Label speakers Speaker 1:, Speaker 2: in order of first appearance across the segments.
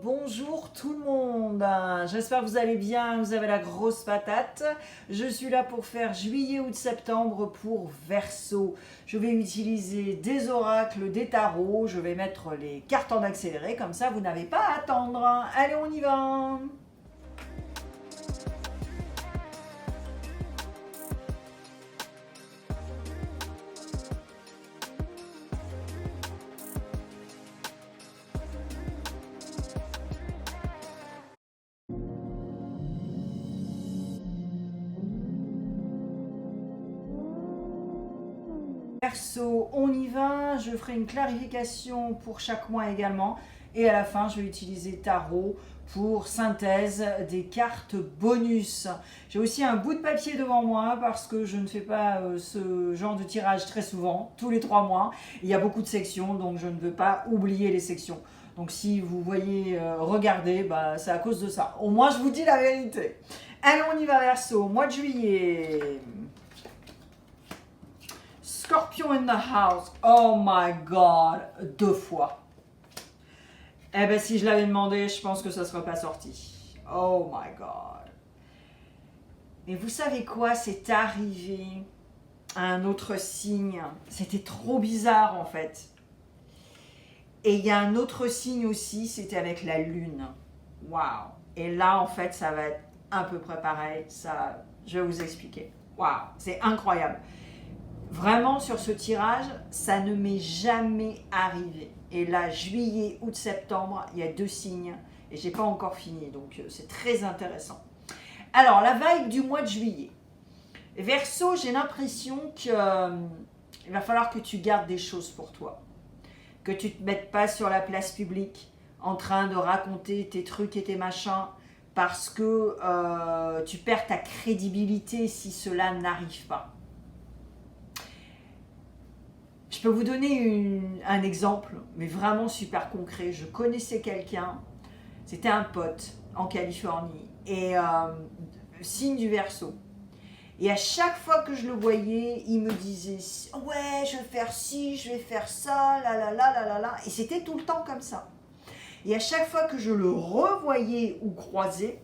Speaker 1: bonjour tout le monde. J'espère que vous allez bien, vous avez la grosse patate. Je suis là pour faire juillet, août, septembre pour Verseau. Je vais utiliser des oracles, des tarots, je vais mettre les cartes en accéléré, comme ça vous n'avez pas à attendre. Allez, on y va. Verseau, on y va. Je ferai une clarification pour chaque mois également. Et à la fin, je vais utiliser tarot pour synthèse des cartes bonus. J'ai aussi un bout de papier devant moi parce que je ne fais pas ce genre de tirage très souvent, tous les 3 mois. Il y a beaucoup de sections, donc je ne veux pas oublier les sections. Donc si vous voyez regarder, bah, c'est à cause de ça. Au moins, je vous dis la vérité. Allez, on y va Verseau, mois de juillet. Scorpion in the house. Oh my god. 2 fois. Eh ben si je l'avais demandé, je pense que ça ne serait pas sorti. Oh my god. Mais vous savez quoi? C'est arrivé à un autre signe. C'était trop bizarre en fait. Et il y a un autre signe aussi, c'était avec la lune. Waouh. Et là en fait, ça va être à peu près pareil. Ça, je vais vous expliquer. Waouh, c'est incroyable. Vraiment, sur ce tirage, ça ne m'est jamais arrivé. Et là, juillet, août, septembre, il y a 2 signes. Et je n'ai pas encore fini, donc c'est très intéressant. Alors, la vibe du mois de juillet. Verseau, j'ai l'impression qu'il va falloir que tu gardes des choses pour toi. Que tu ne te mettes pas sur la place publique en train de raconter tes trucs et tes machins parce que tu perds ta crédibilité si cela n'arrive pas. Je peux vous donner un exemple, mais vraiment super concret. Je connaissais quelqu'un, c'était un pote en Californie, et signe du Verseau. Et à chaque fois que je le voyais, il me disait « Ouais, je vais faire ci, je vais faire ça, là, là, là, là, là, là. » Et c'était tout le temps comme ça. Et à chaque fois que je le revoyais ou croisais,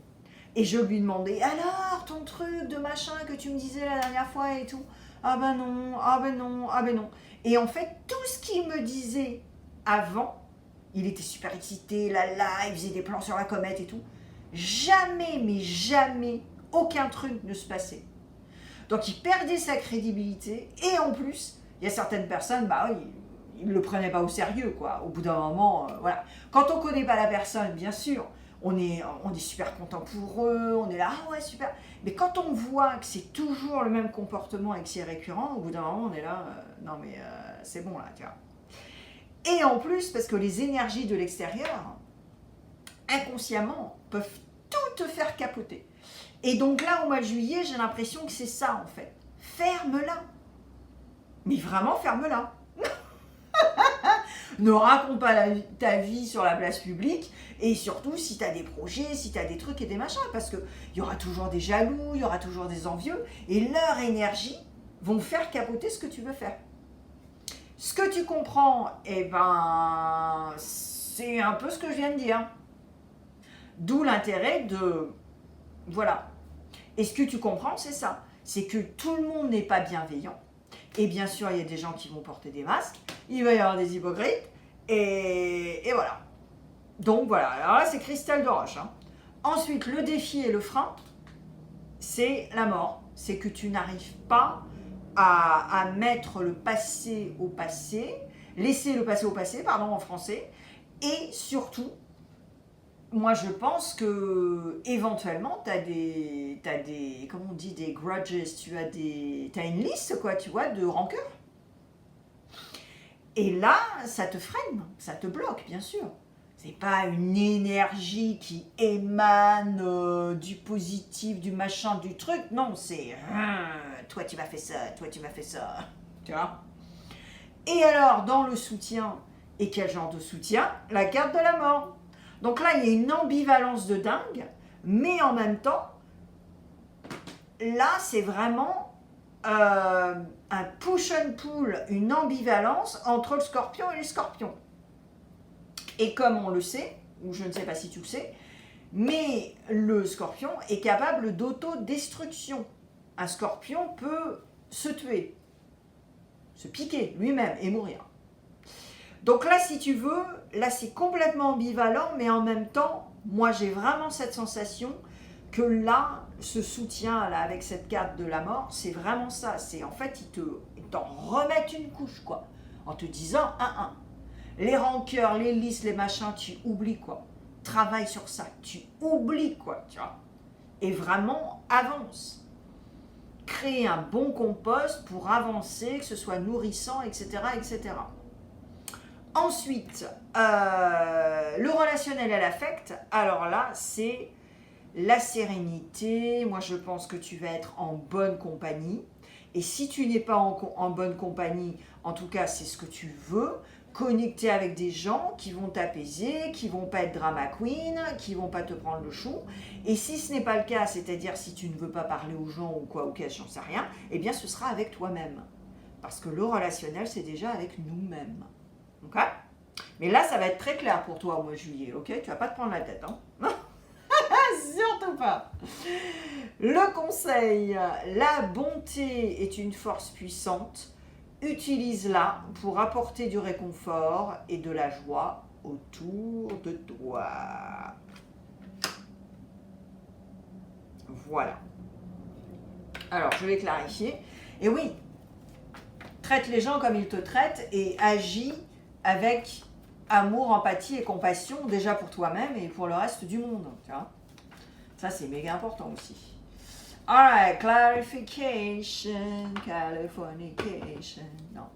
Speaker 1: et je lui demandais « Alors, ton truc de machin que tu me disais la dernière fois et tout ?» Ah ben non, ah ben non, ah ben non. Et en fait, tout ce qu'il me disait avant, il était super excité, là, il faisait des plans sur la comète et tout. Jamais, mais jamais, aucun truc ne se passait. Donc il perdait sa crédibilité et en plus, il y a certaines personnes, bah oui, ils ne le prenaient pas au sérieux, quoi. Au bout d'un moment, voilà. Quand on ne connaît pas la personne, bien sûr, on est super content pour eux, on est là, ah ouais, super. Mais quand on voit que c'est toujours le même comportement et que c'est récurrent, au bout d'un moment, on est là, non mais c'est bon là, tu vois. Et en plus, parce que les énergies de l'extérieur, inconsciemment, peuvent tout te faire capoter. Et donc là, au mois de juillet, j'ai l'impression que c'est ça en fait. Ferme-la. Mais vraiment, ferme-la. Ne raconte pas ta vie sur la place publique et surtout si tu as des projets, si tu as des trucs et des machins parce qu'il y aura toujours des jaloux, il y aura toujours des envieux et leur énergie vont faire capoter ce que tu veux faire. Ce que tu comprends, eh ben, c'est un peu ce que je viens de dire. D'où l'intérêt de... Voilà. Et ce que tu comprends, c'est ça. C'est que tout le monde n'est pas bienveillant. Et bien sûr, il y a des gens qui vont porter des masques, il va y avoir des hypocrites, et voilà. Donc voilà, alors là c'est cristal de roche. Hein. Ensuite, le défi et le frein, c'est la mort. C'est que tu n'arrives pas à mettre le passé au passé, laisser le passé au passé, pardon, en français, et surtout, moi je pense que éventuellement tu as des comment on dit, des grudges, tu as une liste quoi, tu vois, de rancœur. Et là, ça te freine, ça te bloque bien sûr. C'est pas une énergie qui émane du positif, du machin, du truc. Non, c'est toi tu m'as fait ça, toi tu m'as fait ça, tu vois. Et alors dans le soutien, et quel genre de soutien? La carte de la mort. Donc là, il y a une ambivalence de dingue, mais en même temps, là, c'est vraiment un push and pull, une ambivalence entre le scorpion et les scorpions. Et comme on le sait, ou je ne sais pas si tu le sais, mais le scorpion est capable d'autodestruction. Un scorpion peut se tuer, se piquer lui-même et mourir. Donc là, si tu veux, là c'est complètement ambivalent, mais en même temps, moi j'ai vraiment cette sensation que là, ce soutien là avec cette carte de la mort, c'est vraiment ça. C'est en fait, ils t'en remettent une couche, quoi, en te disant, les rancœurs, les listes, les machins, tu oublies, quoi. Travaille sur ça, tu oublies, quoi, tu vois. Et vraiment, avance. Crée un bon compost pour avancer, que ce soit nourrissant, etc., etc. Ensuite, le relationnel et l'affect, alors là, c'est la sérénité. Moi, je pense que tu vas être en bonne compagnie. Et si tu n'es pas en bonne compagnie, en tout cas, c'est ce que tu veux, connecter avec des gens qui vont t'apaiser, qui vont pas être drama queen, qui vont pas te prendre le chou. Et si ce n'est pas le cas, c'est-à-dire si tu ne veux pas parler aux gens ou quoi, ok, j'en sais rien, eh bien, ce sera avec toi-même. Parce que le relationnel, c'est déjà avec nous-mêmes. Ok ? Mais là, ça va être très clair pour toi au mois de juillet, ok ? Tu vas pas te prendre la tête, hein ? Surtout pas. Le conseil, la bonté est une force puissante. Utilise-la pour apporter du réconfort et de la joie autour de toi. Voilà. Alors, je vais clarifier. Et oui, traite les gens comme ils te traitent et agis avec amour, empathie et compassion, déjà pour toi-même et pour le reste du monde. Tu vois ? Ça, c'est méga important aussi. Alright, clarification, californication. Non.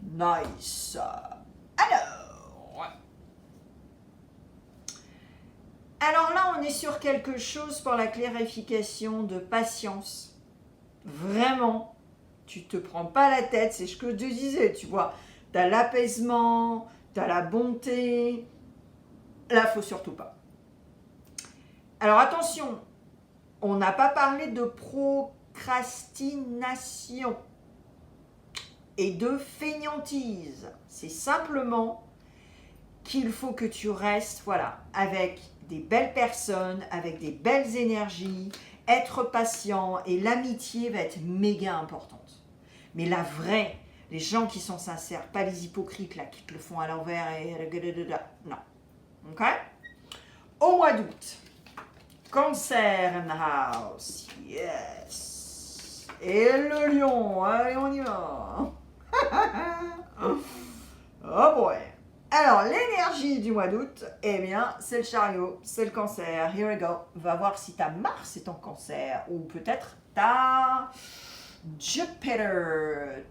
Speaker 1: Nice. Alors là, on est sur quelque chose pour la clarification de patience. Vraiment, tu te prends pas la tête, c'est ce que je te disais, tu vois. Tu as l'apaisement, tu as la bonté. Là, faut surtout pas. Alors attention, on n'a pas parlé de procrastination et de fainéantise. C'est simplement qu'il faut que tu restes, voilà, avec des belles personnes, avec des belles énergies, être patient, et l'amitié va être méga importante. Mais la vraie, les gens qui sont sincères, pas les hypocrites là, qui te le font à l'envers et non. Ok ? Au mois d'août, Cancer and House, yes. Et le lion, allez on y va. Oh boy. Alors, l'énergie du mois d'août, eh bien, c'est le chariot, c'est le cancer. Here we go. Va voir si ta Mars est en cancer, ou peut-être ta Jupiter.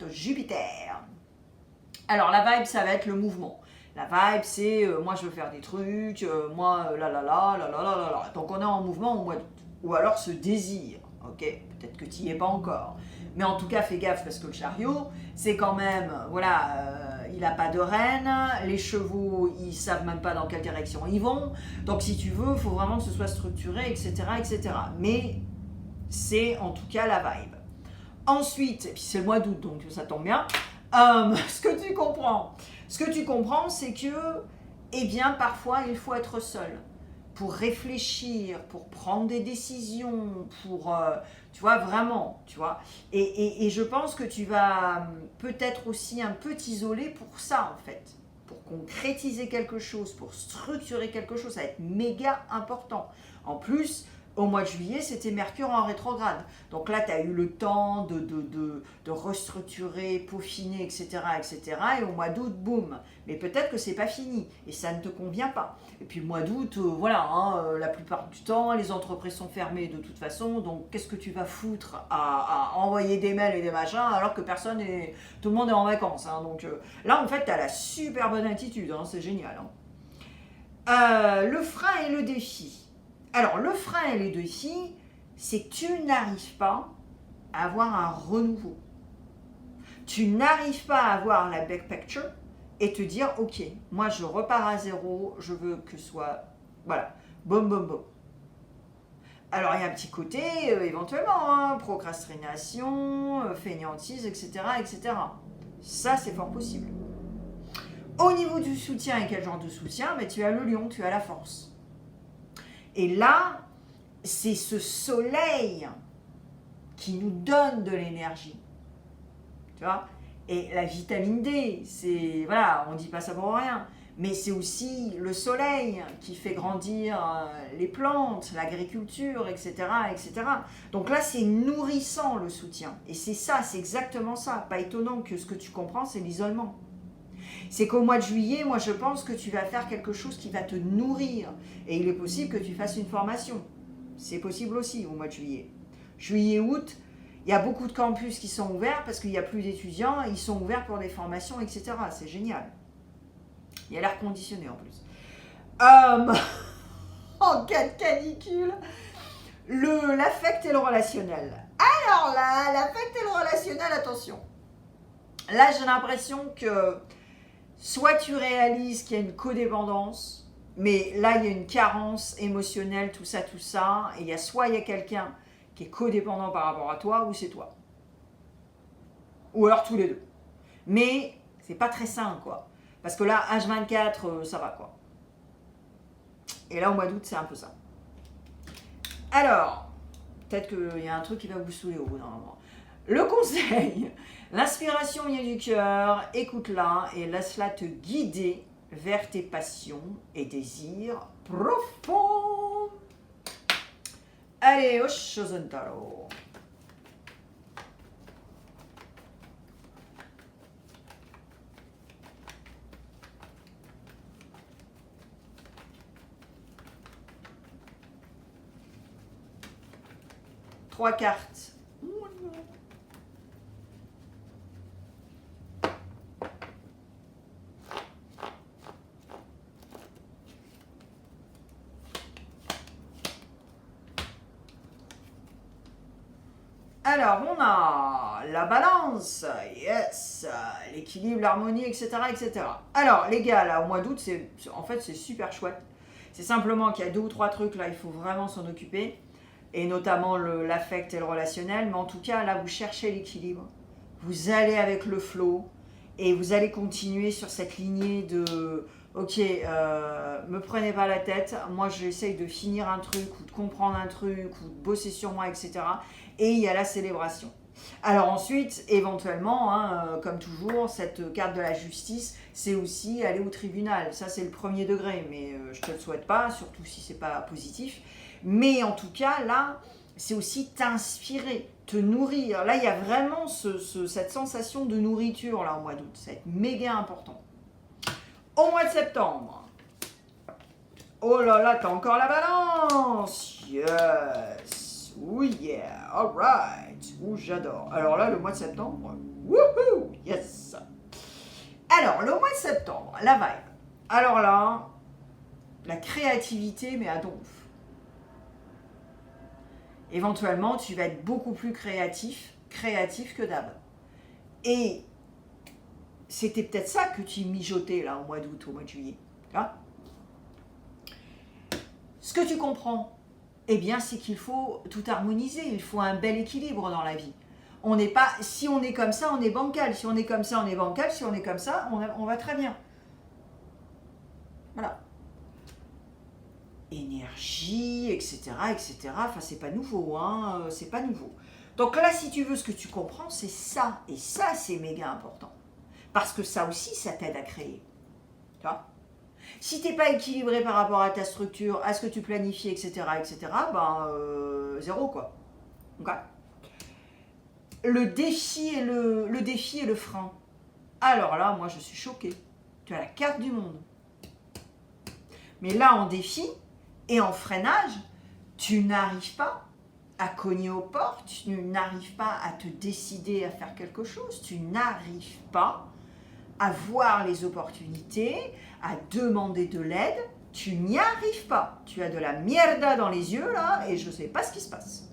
Speaker 1: Alors, la vibe, ça va être le mouvement. La vibe, c'est moi, je veux faire des trucs, moi, là. Donc, on est en mouvement au mois d'août. Ou alors ce désir, ok ? Peut-être que tu n'y es pas encore. Mais en tout cas, fais gaffe parce que le chariot, c'est quand même, voilà, il n'a pas de rêne, les chevaux, ils ne savent même pas dans quelle direction ils vont. Donc, si tu veux, il faut vraiment que ce soit structuré, etc., etc. Mais c'est en tout cas la vibe. Ensuite, et puis c'est le mois d'août, donc ça tombe bien, ce que tu comprends, c'est que, eh bien, parfois, il faut être seul pour réfléchir, pour prendre des décisions, pour, tu vois, vraiment, tu vois. Et je pense que tu vas peut-être aussi un peu t'isoler pour ça, en fait. Pour concrétiser quelque chose, pour structurer quelque chose, ça va être méga important. En plus, au mois de juillet, c'était Mercure en rétrograde. Donc là, tu as eu le temps de restructurer, peaufiner, etc., etc. Et au mois d'août, boum. Mais peut-être que c'est pas fini et ça ne te convient pas. Et puis le mois d'août, voilà, la plupart du temps, les entreprises sont fermées de toute façon. Donc qu'est-ce que tu vas foutre à envoyer des mails et des machins alors que tout le monde est en vacances, hein. Donc là, en fait, tu as la super bonne attitude, hein, c'est génial, hein. Le frein et le défi. Alors, le frein et les défis, c'est que tu n'arrives pas à avoir un renouveau. Tu n'arrives pas à avoir la big picture et te dire, ok, moi je repars à zéro, je veux que ce soit, voilà, boum. Alors, il y a un petit côté, éventuellement, hein, procrastination, fainéantise, etc., etc. Ça, c'est fort possible. Au niveau du soutien, et quel genre de soutien? Mais tu as le lion, tu as la force. Et là, c'est ce soleil qui nous donne de l'énergie. Tu vois? Et la vitamine D, c'est, voilà, on ne dit pas ça pour rien, mais c'est aussi le soleil qui fait grandir les plantes, l'agriculture, etc., etc. Donc là, c'est nourrissant le soutien. Et c'est ça, c'est exactement ça. Pas étonnant que ce que tu comprends, c'est l'isolement. C'est qu'au mois de juillet, moi je pense que tu vas faire quelque chose qui va te nourrir. Et il est possible que tu fasses une formation. C'est possible aussi au mois de juillet. Juillet-août, il y a beaucoup de campus qui sont ouverts parce qu'il n'y a plus d'étudiants, ils sont ouverts pour des formations, etc. C'est génial. Il y a l'air conditionné en plus. En cas de canicule, l'affect et le relationnel. Alors là, l'affect et le relationnel, attention. Là, j'ai l'impression que soit tu réalises qu'il y a une codépendance, mais là, il y a une carence émotionnelle, tout ça, et il y a quelqu'un qui est codépendant par rapport à toi, ou c'est toi. Ou alors tous les deux. Mais c'est pas très sain, quoi. Parce que là, H24, ça va, quoi. Et là, au mois d'août, c'est un peu ça. Alors, peut-être qu'il y a un truc qui va vous saouler au bout d'un moment. Le conseil, l'inspiration vient du cœur, écoute-la et laisse-la te guider vers tes passions et désirs profonds. Allez, Oshozentaro. Trois cartes. Alors, on a la balance, yes, l'équilibre, l'harmonie, etc., etc. Alors, les gars, là, au mois d'août, en fait, c'est super chouette. C'est simplement qu'il y a 2 ou 3 trucs, là, il faut vraiment s'en occuper. Et notamment l'affect et le relationnel. Mais en tout cas, là, vous cherchez l'équilibre. Vous allez avec le flow. Et vous allez continuer sur cette lignée de... Ok, me prenez pas la tête. Moi, j'essaye de finir un truc, ou de comprendre un truc, ou de bosser sur moi, etc. Et il y a la célébration. Alors ensuite, éventuellement, comme toujours, cette carte de la justice, c'est aussi aller au tribunal. Ça, c'est le premier degré, mais je te le souhaite pas, surtout si c'est pas positif. Mais en tout cas, là, c'est aussi t'inspirer, te nourrir. Là, il y a vraiment cette sensation de nourriture là au mois d'août. Ça va être méga important. Au mois de septembre, oh là là, t'as encore la balance. Yes. Oh yeah. Alright. Oh, j'adore. Alors là, le mois de septembre, wouhou. Yes. Alors, le mois de septembre, la vibe. Alors là, la créativité, mais à donf. Éventuellement, tu vas être beaucoup plus créatif que d'hab. Et c'était peut-être ça que tu mijotais là au mois d'août, au mois de juillet. Là. Ce que tu comprends, eh bien, c'est qu'il faut tout harmoniser. Il faut un bel équilibre dans la vie. On n'est pas, si on est comme ça, on est bancal. Si on est comme ça, on est bancal. Si on est comme ça, on va très bien. Voilà. Énergie, etc., etc. Enfin, c'est pas nouveau, hein. C'est pas nouveau. Donc là, si tu veux, ce que tu comprends, c'est ça. Et ça, c'est méga important. Parce que ça aussi, ça t'aide à créer. Tu vois ? Si t'es pas équilibré par rapport à ta structure, à ce que tu planifies, etc., ben, zéro, quoi. Okay. Le défi et le frein. Alors là, moi, je suis choquée. Tu as la carte du monde. Mais là, en défi et en freinage, tu n'arrives pas à cogner aux portes, tu n'arrives pas à te décider à faire quelque chose, tu n'arrives pas à voir les opportunités, à demander de l'aide, tu n'y arrives pas. Tu as de la mierda dans les yeux, là, et je ne sais pas ce qui se passe.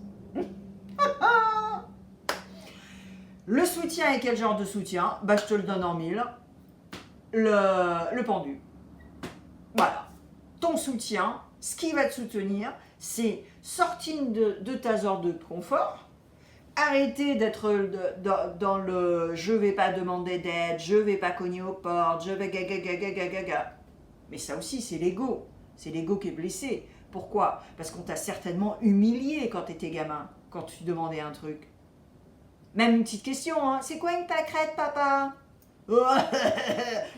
Speaker 1: Le soutien est quel genre de soutien ? Bah, je te le donne en 1000. Le pendu. Voilà. Ton soutien, ce qui va te soutenir, c'est sortir de ta zone de confort, Arrêtez d'être dans le je vais pas demander d'aide, je vais pas cogner aux portes, je vais gaga gaga gaga gaga. Mais ça aussi, c'est l'ego. C'est l'ego qui est blessé. Pourquoi? Parce qu'on t'a certainement humilié quand t'étais gamin, quand tu demandais un truc. Même une petite question, hein. C'est quoi une pâquerette, papa?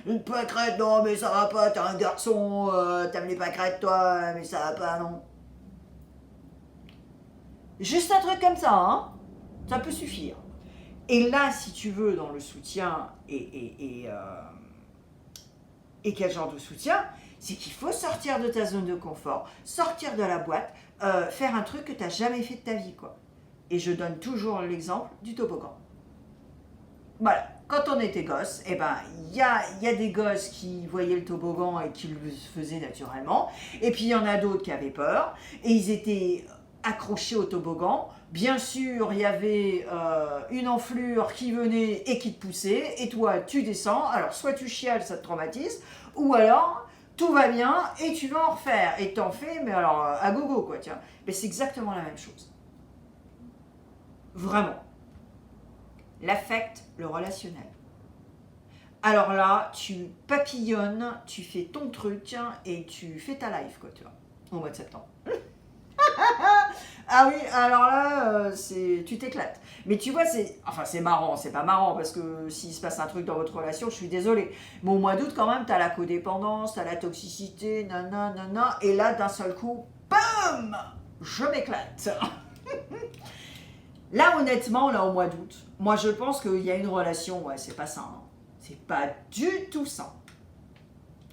Speaker 1: Une pâquerette, non, mais ça va pas, t'es un garçon, t'aimes les pâquerettes, toi, mais ça va pas, non. Juste un truc comme ça, hein. Ça peut suffire. Et là, si tu veux, dans le soutien, et quel genre de soutien? C'est qu'il faut sortir de ta zone de confort, sortir de la boîte, faire un truc que tu n'as jamais fait de ta vie, quoi. Et je donne toujours l'exemple du toboggan. Voilà, quand on était gosse, eh ben, il y a des gosses qui voyaient le toboggan et qui le faisaient naturellement, et puis il y en a d'autres qui avaient peur, et ils étaient accrochés au toboggan. Bien sûr, il y avait une enflure qui venait et qui te poussait, et toi, tu descends. Alors, soit tu chiales, ça te traumatise, ou alors, tout va bien, et tu vas en refaire. Et t'en fais, mais alors, à gogo, quoi, tiens. Mais c'est exactement la même chose. Vraiment. L'affect, le relationnel. Alors là, tu papillonnes, tu fais ton truc, et tu fais ta life, quoi, tu vois, au mois de septembre. Ah oui, alors là, tu t'éclates. Mais tu vois, c'est marrant, c'est pas marrant, parce que s'il se passe un truc dans votre relation, je suis désolée. Mais au mois d'août, quand même, t'as la codépendance, t'as la toxicité, nanana, et là, d'un seul coup, BAM! Je m'éclate. Là, honnêtement, là, au mois d'août, moi, je pense qu'il y a une relation, ouais, c'est pas ça. Hein. C'est pas du tout ça.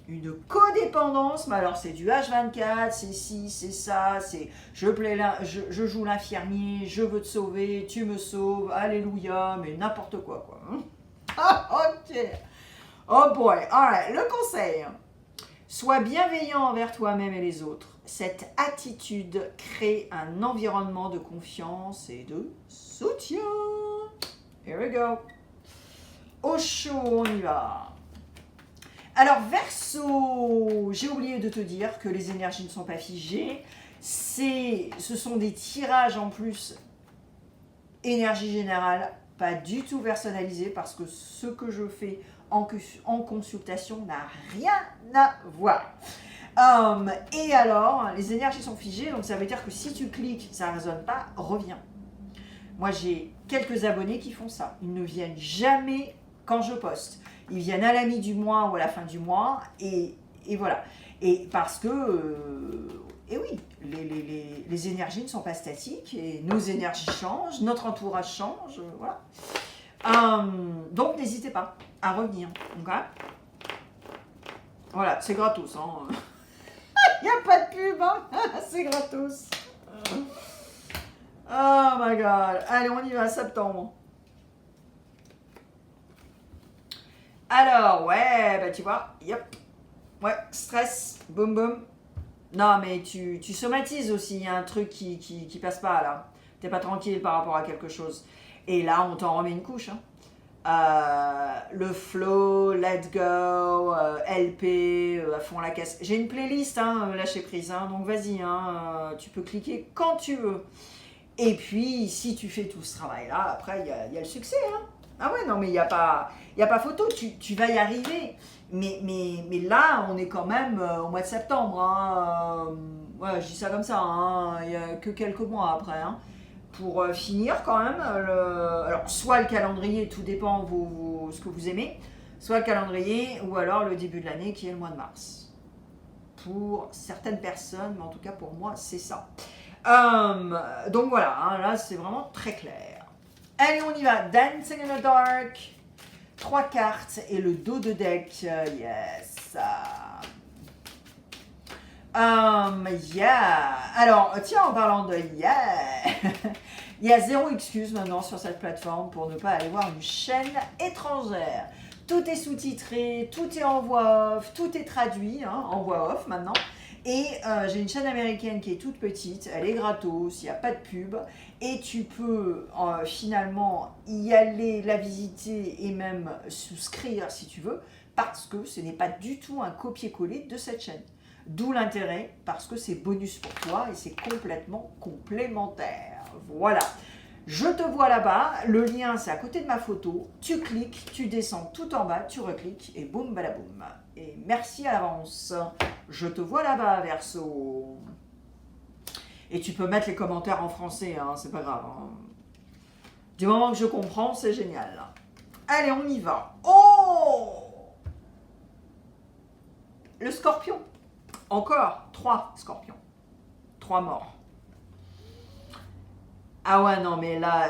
Speaker 1: Une codépendance, mais alors c'est du H24, c'est ci, c'est ça, c'est je joue l'infirmier, je veux te sauver, tu me sauves, alléluia, mais n'importe quoi, quoi. Ah, ok. Oh boy, alright, le conseil. Sois bienveillant envers toi-même et les autres. Cette attitude crée un environnement de confiance et de soutien. Here we go. Au chaud, on y va. Alors, Verseau, j'ai oublié de te dire que les énergies ne sont pas figées. Ce sont des tirages en plus, énergie générale, pas du tout personnalisés, parce que ce que je fais en consultation n'a rien à voir. Et alors, les énergies sont figées, donc ça veut dire que si tu cliques, ça ne résonne pas, reviens. Moi, j'ai quelques abonnés qui font ça. Ils ne viennent jamais quand je poste. Ils viennent à la mi du mois ou à la fin du mois, et voilà. Et parce que, et oui, les énergies ne sont pas statiques, et nos énergies changent, notre entourage change, voilà. Donc, n'hésitez pas à revenir, ok? Voilà, c'est gratos, hein. Il n'y a pas de pub, hein. C'est gratos. Oh my god. Allez, on y va, septembre. Alors, ouais, bah tu vois, yep. Ouais, stress, boum boum. Non, mais tu somatises aussi, il y a un truc qui passe pas là. T'es pas tranquille par rapport à quelque chose. Et là, on t'en remet une couche. Hein. Le flow, let go, LP, à fond la caisse. J'ai une playlist, hein, lâcher prise, hein, donc vas-y, hein, tu peux cliquer quand tu veux. Et puis, si tu fais tout ce travail-là, après, il y a le succès. Hein. Ah ouais, non, mais il n'y a pas photo, tu vas y arriver. Mais là, on est quand même au mois de septembre. Hein. Ouais, je dis ça comme ça, hein. Il n'y a que quelques mois après. Hein. Pour finir quand même, alors soit le calendrier, tout dépend ce que vous aimez, soit le calendrier ou alors le début de l'année qui est le mois de mars. Pour certaines personnes, mais en tout cas pour moi, c'est ça. Donc voilà, hein, là c'est vraiment très clair. Allez, on y va. Dancing in the Dark. 3 cartes et le dos de deck. Yes. Yeah. Alors, tiens, en parlant de yeah, il y a zéro excuse maintenant sur cette plateforme pour ne pas aller voir une chaîne étrangère. Tout est sous-titré, tout est en voix off, tout est traduit hein, en voix off maintenant. Et j'ai une chaîne américaine qui est toute petite, elle est gratos, il n'y a pas de pub. Et tu peux finalement y aller, la visiter et même souscrire si tu veux, parce que ce n'est pas du tout un copier-coller de cette chaîne. D'où l'intérêt, parce que c'est bonus pour toi et c'est complètement complémentaire. Voilà. Je te vois là-bas, le lien c'est à côté de ma photo, tu cliques, tu descends tout en bas, tu recliques et boum balaboum. Et merci à l'avance. Je te vois là-bas, Verseau. Et tu peux mettre les commentaires en français, hein, c'est pas grave. Hein. Du moment que je comprends, c'est génial. Allez, on y va. Oh! Le scorpion. Encore 3 scorpions. 3 morts. Ah ouais, non, mais là,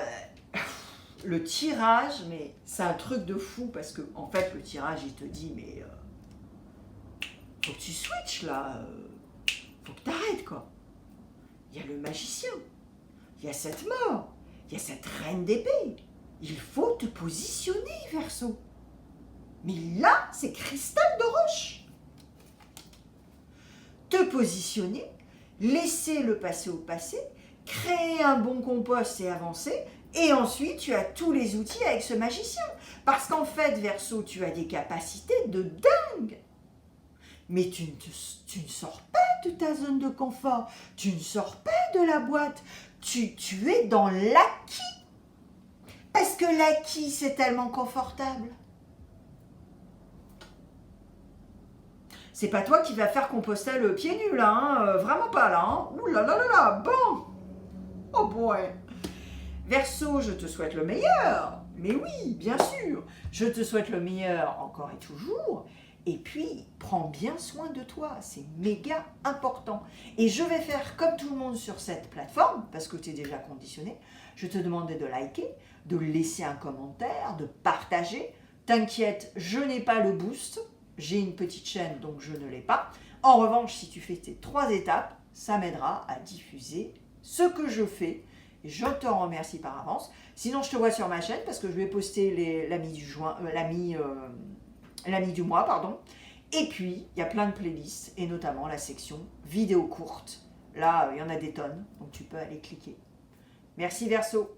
Speaker 1: le tirage, mais c'est un truc de fou parce que, en fait, le tirage, il te dit, mais faut que tu switches là. Faut que t'arrêtes, quoi. Il y a le magicien. Il y a cette mort. Il y a cette reine d'épée. Il faut te positionner, Verseau. Mais là, c'est cristal de roche. Te positionner, laisser le passé au passé, créer un bon compost et avancer, et ensuite tu as tous les outils avec ce magicien. Parce qu'en fait, Verseau, tu as des capacités de dingue. Mais tu ne sors pas de ta zone de confort, tu ne sors pas de la boîte, tu es dans l'acquis. Parce que l'acquis, c'est tellement confortable. C'est pas toi qui vas faire Compostelle pieds nus, là, hein, vraiment pas, là. Hein. Ouh là là là là, bon. Oh boy. Verseau, je te souhaite le meilleur. Mais oui, bien sûr. Je te souhaite le meilleur encore et toujours. Et puis, prends bien soin de toi. C'est méga important. Et je vais faire comme tout le monde sur cette plateforme, parce que tu es déjà conditionné. Je te demande de liker, de laisser un commentaire, de partager. T'inquiète, je n'ai pas le boost. J'ai une petite chaîne, donc je ne l'ai pas. En revanche, si tu fais ces 3 étapes, ça m'aidera à diffuser ce que je fais. Et je te remercie par avance. Sinon, je te vois sur ma chaîne parce que je vais poster l'ami du mois, pardon. Et puis, il y a plein de playlists et notamment la section vidéos courtes. Là, il y en a des tonnes, donc tu peux aller cliquer. Merci Verseau.